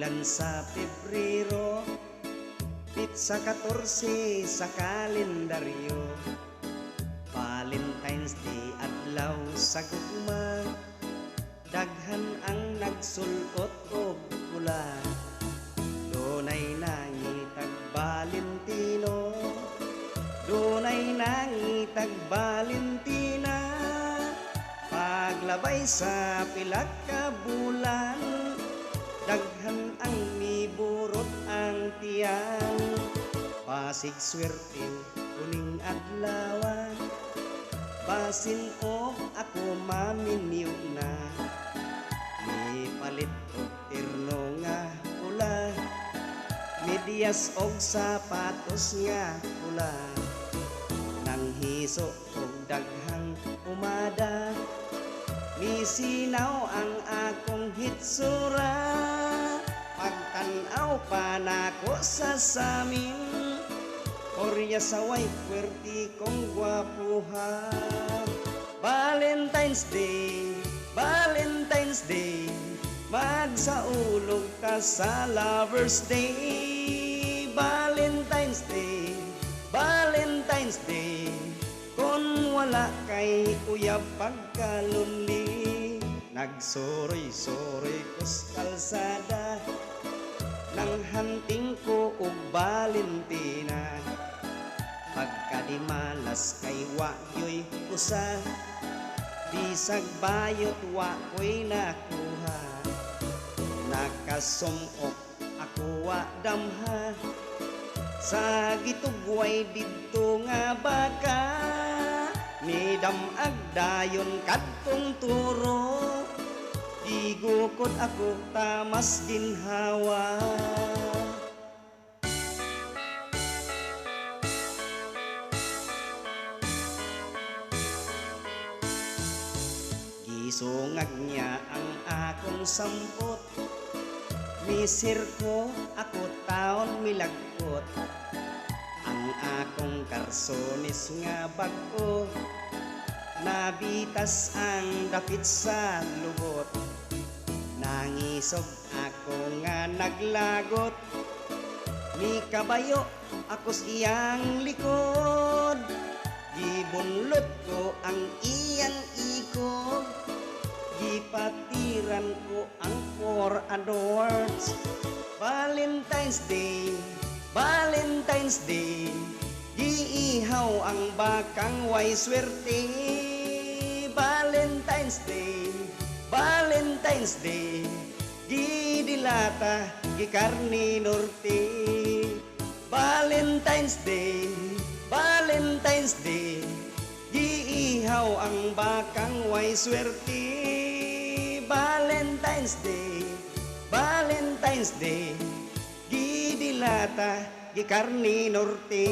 bulan sa Pebrero, pitsa 14 sa kalendaryo. Valentine's Day adlaw sa gugma, daghan ang nagsulot og pula. Dunay nangitag Valentino, dunay nangitag Valentina. Paglabay sa pila ka bulan, daghan ang miburot ang tiyan. Pasig swerte kuning adlawan, basin og ako maminyo na. May palit og terno nga pula, medyas og sapatos nga pula. Nang hiso og daghang umada, misinaw ang akong hitsura. Pagtanaw pa nako sa samin, orya sa way puwerti kong gwapuha. Valentine's Day, Valentine's Day, magsaulog ka sa Lover's Day. Valentine's Day, Valentine's Day, kung wala kay uyab pagkalunli. Nagsoroy-soroy ko sa kalsada, nang hanting ko og Valentina. Pagkadimalas kay wayoy usa, bisag bayot wa ko'y nakuha. Nakasumok ako wa damha, sa gitugway didto nga baka. Midamag dayon kadtong turo, gigukod ako tamas ginhawa. Gisungag niya ang akong sampot, misir ko ako taon milagkot. Ang akong karsonis nga bag-o, nabitas ang dapit sa lubot. Nangisog ako nga naglagot, ni kabayo ako iyang likod. Gibunlot ko ang iyang ikog, gipatiran ko ang 4 adorns. Valentine's Day, Valentine's Day, giihaw ang bakang way swerte. Valentine's Day, Valentine's Day, gidilata gikarni norte. Valentine's Day, Valentine's Day, giihaw ang bakang way swerte. Valentine's Day, Valentine's Day, gidilata gikarni norte.